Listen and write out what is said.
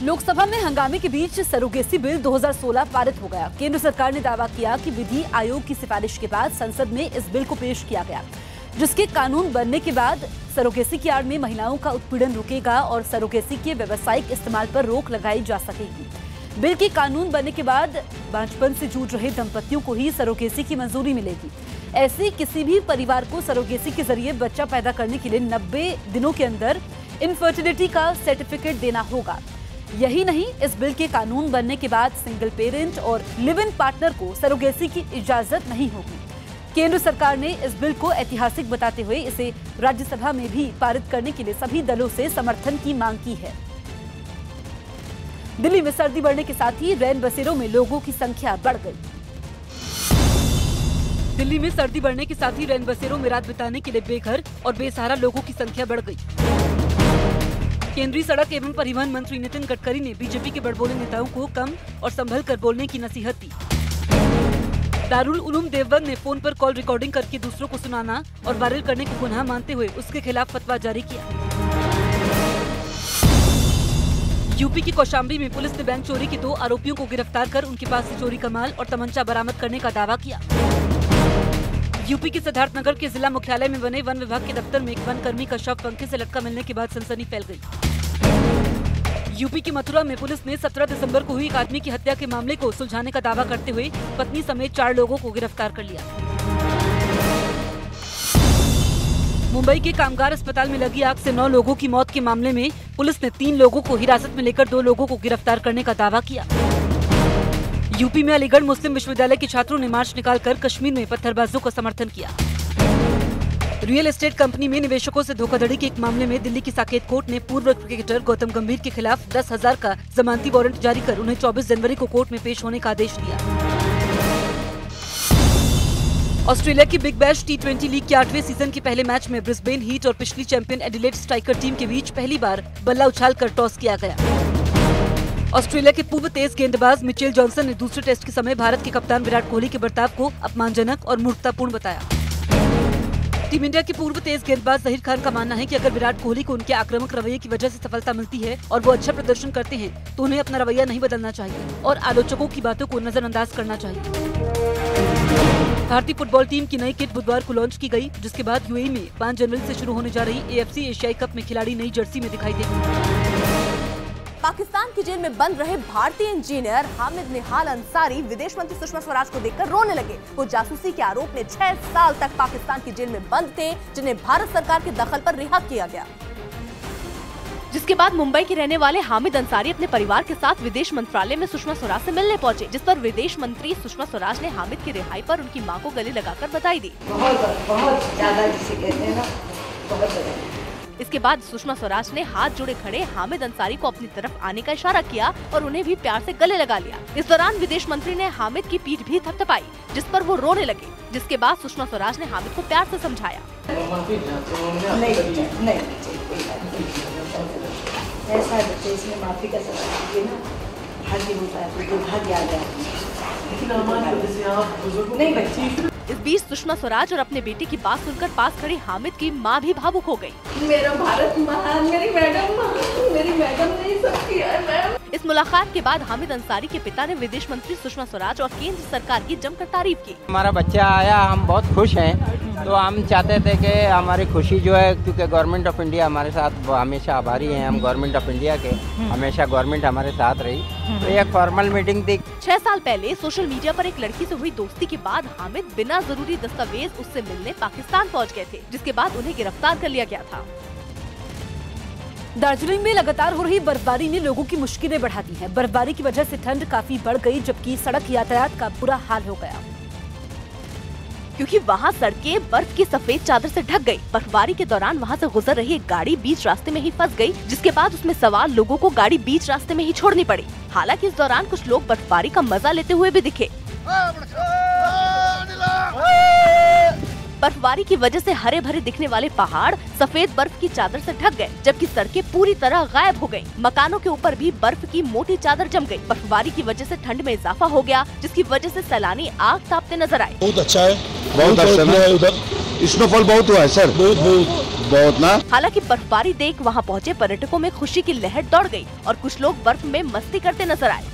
लोकसभा में हंगामे के बीच सरोगेसी बिल 2016 पारित हो गया। केंद्र सरकार ने दावा किया कि विधि आयोग की सिफारिश के बाद संसद में इस बिल को पेश किया गया, जिसके कानून बनने के बाद सरोगेसी की आड़ में महिलाओं का उत्पीड़न रुकेगा और सरोगेसी के व्यावसायिक इस्तेमाल पर रोक लगाई जा सकेगी। बिल के कानून बनने के बाद बांझपन से जूझ रहे दंपतियों को ही सरोगेसी की मंजूरी मिलेगी। ऐसे किसी भी परिवार को सरोगेसी के जरिए बच्चा पैदा करने के लिए 90 दिनों के अंदर इनफर्टिलिटी का सर्टिफिकेट देना होगा। यही नहीं, इस बिल के कानून बनने के बाद सिंगल पेरेंट और लिव इन पार्टनर को सरोगेसी की इजाजत नहीं होगी। केंद्र सरकार ने इस बिल को ऐतिहासिक बताते हुए इसे राज्यसभा में भी पारित करने के लिए सभी दलों से समर्थन की मांग की है। दिल्ली में सर्दी बढ़ने के साथ ही रैन बसेरों में लोगों की संख्या बढ़ गई। दिल्ली में सर्दी बढ़ने के साथ ही रैन बसेरों में रात बिताने के लिए बेघर और बेसहारा लोगों की संख्या बढ़ गई। केंद्रीय सड़क एवं परिवहन मंत्री नितिन गडकरी ने बीजेपी के बड़बोले नेताओं को कम और संभल कर बोलने की नसीहत दी। दारुल उलूम देवबंद ने फोन पर कॉल रिकॉर्डिंग करके दूसरों को सुनाना और वायरल करने को गुनाह मानते हुए उसके खिलाफ फतवा जारी किया। यूपी की कौशाम्बी में पुलिस ने बैंक चोरी के 2 आरोपियों को गिरफ्तार कर उनके पास से चोरी का माल और तमंचा बरामद करने का दावा किया। यूपी के सिद्धार्थनगर के जिला मुख्यालय में बने वन विभाग के दफ्तर में एक वन कर्मी का शव पंखे से लटका मिलने के बाद सनसनी फैल गई। यूपी के मथुरा में पुलिस ने 17 दिसंबर को हुई एक आदमी की हत्या के मामले को सुलझाने का दावा करते हुए पत्नी समेत 4 लोगों को गिरफ्तार कर लिया। मुंबई के कामगार अस्पताल में लगी आग से 9 लोगों की मौत के मामले में पुलिस ने 3 लोगों को हिरासत में लेकर 2 लोगों को गिरफ्तार करने का दावा किया। यूपी में अलीगढ़ मुस्लिम विश्वविद्यालय के छात्रों ने मार्च निकालकर कश्मीर में पत्थरबाजों का समर्थन किया। रियल एस्टेट कंपनी में निवेशकों से धोखाधड़ी के एक मामले में दिल्ली की साकेत कोर्ट ने पूर्व क्रिकेटर गौतम गंभीर के खिलाफ 10,000 का जमानती वारंट जारी कर उन्हें 24 जनवरी को कोर्ट में पेश होने का आदेश दिया। ऑस्ट्रेलिया की बिग बैश T20 लीग के 8वें सीजन के पहले मैच में ब्रिस्बेन हीट और पिछली चैंपियन एडिलेड स्ट्राइकर टीम के बीच पहली बार बल्ला उछालकर टॉस किया गया। ऑस्ट्रेलिया के पूर्व तेज गेंदबाज मिचेल जॉनसन ने दूसरे टेस्ट के समय भारत के कप्तान विराट कोहली के बर्ताव को अपमानजनक और मूर्खतापूर्ण बताया। टीम इंडिया के पूर्व तेज गेंदबाज जहीर खान का मानना है कि अगर विराट कोहली को उनके आक्रामक रवैये की वजह से सफलता मिलती है और वो अच्छा प्रदर्शन करते हैं तो उन्हें अपना रवैया नहीं बदलना चाहिए और आलोचकों की बातों को नजरअंदाज करना चाहिए। भारतीय फुटबॉल टीम की नई किट बुधवार को लॉन्च की गई, जिसके बाद यूएई में 5 जनवरी से शुरू होने जा रही AFC एशियाई कप में खिलाड़ी नई जर्सी में दिखाई देंगे। पाकिस्तान की जेल में बंद रहे भारतीय इंजीनियर हामिद निहाल अंसारी विदेश मंत्री सुषमा स्वराज को देखकर रोने लगे। वो जासूसी के आरोप में 6 साल तक पाकिस्तान की जेल में बंद थे, जिन्हें भारत सरकार के दखल पर रिहा किया गया। जिसके बाद मुंबई के रहने वाले हामिद अंसारी अपने परिवार के साथ विदेश मंत्रालय में सुषमा स्वराज से मिलने पहुंचे, जिस पर विदेश मंत्री सुषमा स्वराज ने हामिद की रिहाई पर उनकी मां को गले लगाकर बधाई दी। बहुत ज्यादा जिसे कहते हैं ना, बहुत ज्यादा। इसके बाद सुषमा स्वराज ने हाथ जोड़े खड़े हामिद अंसारी को अपनी तरफ आने का इशारा किया और उन्हें भी प्यार से गले लगा लिया। इस दौरान विदेश मंत्री ने हामिद की पीठ भी थपथपाई, जिस पर वो रोने लगे। जिसके बाद सुषमा स्वराज ने हामिद को प्यार से समझाया। नहीं, ऐसा बच्चे इसमें माफी का सवाल कीजिए ना, भाग्य होता है तो भाग्य आ जाए। नहीं बच्चे। इस बीच सुषमा स्वराज और अपने बेटे की बात सुनकर पास खड़ी हामिद की मां भी भावुक हो गई। मेरा भारत महान, मेरी मैडम ने सब किया है मैम। इस मुलाकात के बाद हामिद अंसारी के पिता ने विदेश मंत्री सुषमा स्वराज और केंद्र सरकार की जमकर तारीफ की। हमारा बच्चा आया, हम बहुत खुश हैं। तो हम चाहते थे कि हमारी खुशी जो है, क्योंकि गवर्नमेंट ऑफ इंडिया हमारे साथ हमेशा आभारी हैं हम गवर्नमेंट ऑफ इंडिया के, हमेशा गवर्नमेंट हमारे साथ रही। तो एक फॉर्मल मीटिंग थी। 6 साल पहले सोशल मीडिया पर एक लड़की से हुई दोस्ती के बाद हामिद बिना जरूरी दस्तावेज उससे मिलने पाकिस्तान पहुंच गए थे, जिसके बाद उन्हें गिरफ्तार कर लिया गया था। दार्जिलिंग में लगातार हो रही बर्फबारी ने लोगों की मुश्किलें बढ़ा दी हैं। बर्फबारी की वजह से ठंड काफी बढ़ गई, जबकि सड़क यातायात का बुरा हाल हो गया, क्योंकि वहां सड़कें बर्फ की सफेद चादर से ढक गई। बर्फबारी के दौरान वहां से गुजर रही एक गाड़ी बीच रास्ते में ही फंस गई, जिसके बाद उसमें सवार लोगों को गाड़ी बीच रास्ते में ही छोड़नी पड़ी। हालांकि इस दौरान कुछ लोग बर्फबारी का मजा लेते हुए भी दिखे। बर्फबारी की वजह से हरे भरे दिखने वाले पहाड़ सफेद बर्फ की चादर से ढक गए, जबकि सड़कें पूरी तरह गायब हो गयी। मकानों के ऊपर भी बर्फ की मोटी चादर जम गई। बर्फबारी की वजह से ठंड में इजाफा हो गया, जिसकी वजह से सैलानी आग तापते नजर आए। बहुत अच्छा है, बहुत अच्छा है उधर। स्नोफॉल बहुत हुआ है सर, बहुत ना। हालांकि बर्फबारी देख वहां पहुंचे पर्यटकों में खुशी की लहर दौड़ गई और कुछ लोग बर्फ में मस्ती करते नजर आए।